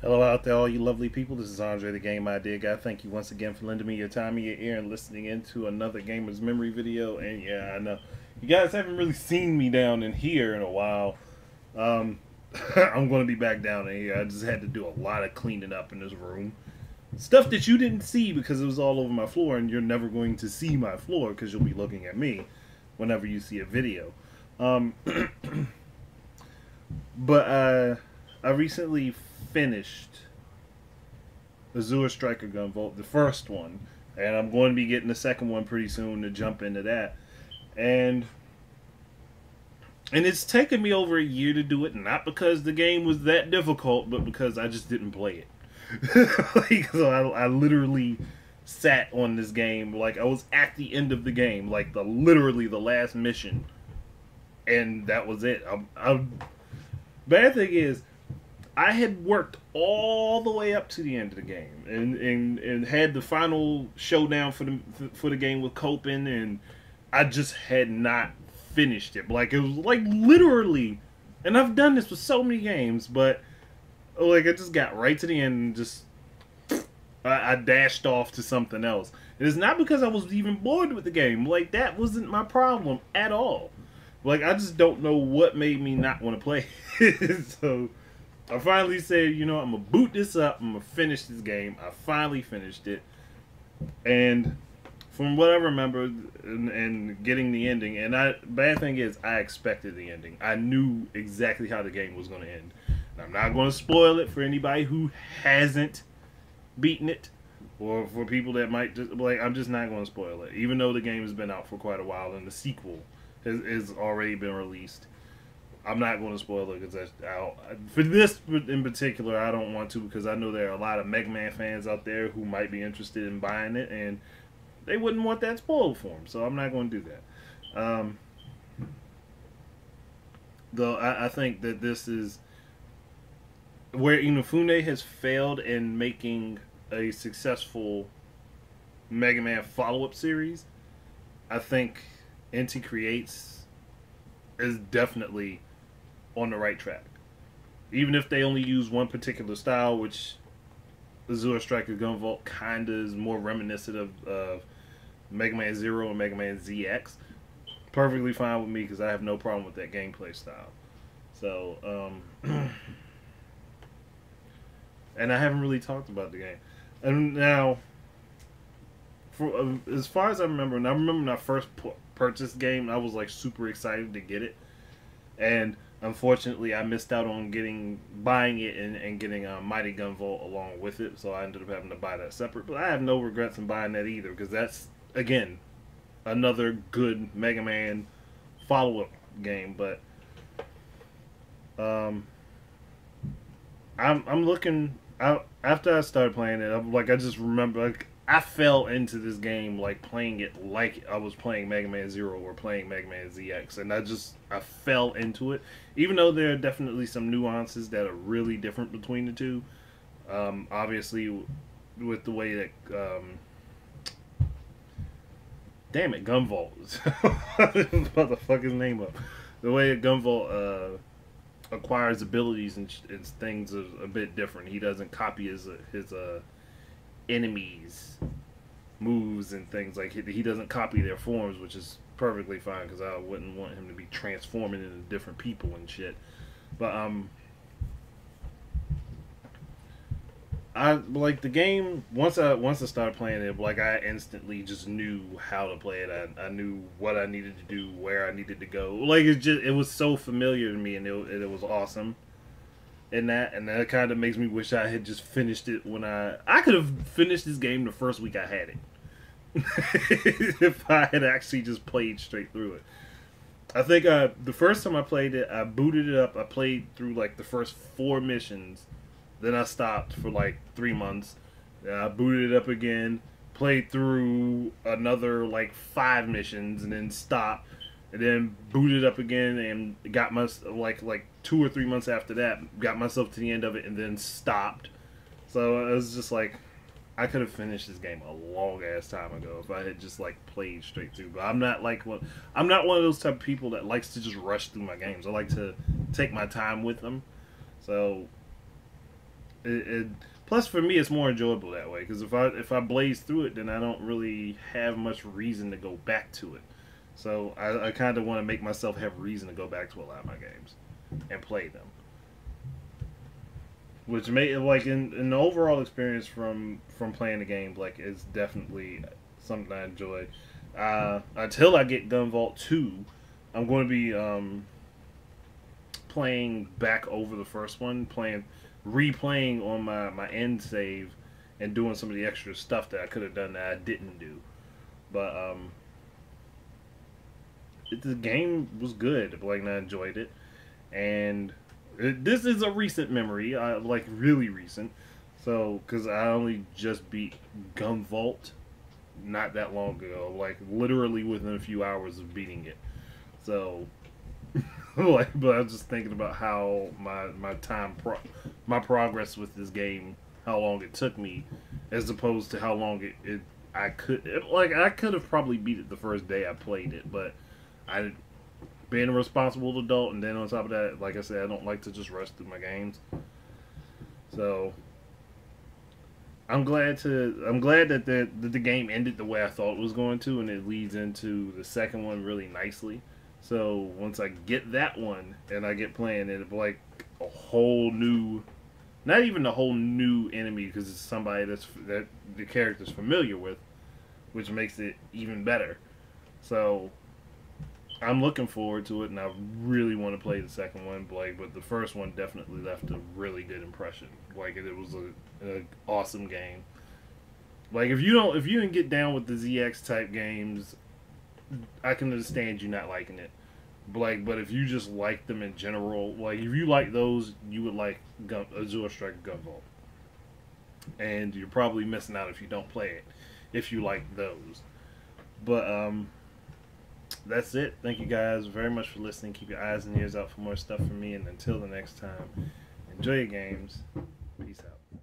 Hello out there, all you lovely people. This is Andre, the Game Idea Guy. Thank you once again for lending me your time and your ear and listening into another Gamer's Memory video. And yeah, I know you guys haven't really seen me down in here in a while. I'm going to be back down in here. I just had to do a lot of cleaning up in this room. Stuff that you didn't see because it was all over my floor, and you're never going to see my floor because you'll be looking at me whenever you see a video. But I recently finished Azure Striker Gunvolt, the first one, and I'm going to be getting the second one pretty soon to jump into that. And it's taken me over a year to do it, not because the game was that difficult, but because I just didn't play it. So I literally sat on this game, like I was at the end of the game, like literally the last mission, and that was it. Bad thing is, I had worked all the way up to the end of the game, and had the final showdown for the game with Coping, and I just had not finished it. Like, it was like literally, and I've done this with so many games, but like I just got right to the end and just I dashed off to something else. It is not because I was even bored with the game. Like, that wasn't my problem at all. Like, I just don't know what made me not want to play. So I finally said, you know, I'm going to boot this up. I'm going to finish this game. I finally finished it. And from what I remember and getting the ending, and bad thing is, I expected the ending. I knew exactly how the game was going to end. And I'm not going to spoil it for anybody who hasn't beaten it, or for people that might just, like, I'm just not going to spoil it. Even though the game has been out for quite a while and the sequel has already been released. I'm not going to spoil it because for this in particular, I don't want to, because I know there are a lot of Mega Man fans out there who might be interested in buying it, and they wouldn't want that spoiled for them. So I'm not going to do that. Though I think that this is where Inafune has failed in making a successful Mega Man follow-up series. I think NT Creates is definitely on the right track. Even if they only use one particular style, which Azure Striker Gunvolt kind of is more reminiscent of Mega Man Zero and Mega Man ZX. Perfectly fine with me because I have no problem with that gameplay style. So, and I haven't really talked about the game. And now, for as far as I remember, and I remember when I first purchased the game, I was like super excited to get it. And unfortunately, I missed out on buying it and getting Mighty Gunvolt along with it, so I ended up having to buy that separate. But I have no regrets in buying that either, because that's, again, another good Mega Man follow-up game. But I'm looking out after I started playing it. I just remember, like, I fell into this game like playing it like I was playing Mega Man Zero or playing Mega Man ZX, and I fell into it. Even though there are definitely some nuances that are really different between the two. Obviously, with the way that damn it, Gunvolt. What the fuck his name up? The way that Gunvolt acquires abilities and things is a bit different. He doesn't copy his enemies' moves and things. Like, he doesn't copy their forms, which is perfectly fine because I wouldn't want him to be transforming into different people and shit. But I like the game. Once I started playing it, like, I instantly just knew how to play it. I knew what I needed to do, where I needed to go. Like, it was so familiar to me, and it was awesome. And that kind of makes me wish I had just finished it when I could have finished this game the first week I had it. If I had actually just played straight through it. I think the first time I played it, I booted it up. I played through like the first 4 missions. Then I stopped for like 3 months. Then I booted it up again, played through another like 5 missions, and then stopped. And then booted up again and got like 2 or 3 months after that, got myself to the end of it and then stopped. So it was just like, I could have finished this game a long ass time ago if I had just like played straight through. But I'm not one of those type of people that likes to just rush through my games. I like to take my time with them. So Plus, for me, it's more enjoyable that way because if I blaze through it, then I don't really have much reason to go back to it. So I kind of want to make myself have reason to go back to a lot of my games and play them, which made like in the overall experience from playing the game, like it's definitely something I enjoy. Until I get Gunvolt 2, I'm going to be playing back over the first one, replaying on my end save, and doing some of the extra stuff that I could have done that I didn't do. But the game was good. Like, and I enjoyed it, and this is a recent memory, like really recent. So, because I only just beat Gunvolt not that long ago, like literally within a few hours of beating it. So, like, but I was just thinking about how my progress with this game, how long it took me, as opposed to how long I could have probably beat it the first day I played it, but I being a responsible adult, and then on top of that, like I said, I don't like to just rush through my games. So I'm glad that the game ended the way I thought it was going to, and it leads into the second one really nicely. So once I get that one and I get playing it, like a whole new, not even a whole new enemy because it's somebody that the character's familiar with, which makes it even better. So I'm looking forward to it, and I really want to play the second one. But the first one definitely left a really good impression. Like it was an awesome game. Like if you didn't get down with the ZX type games, I can understand you not liking it. But if you just like them in general, like if you like those, you would like Azure Striker Gunvolt, and you're probably missing out if you don't play it. If you like those, but that's it. Thank you guys very much for listening. Keep your eyes and ears out for more stuff from me, and until the next time, enjoy your games. Peace out.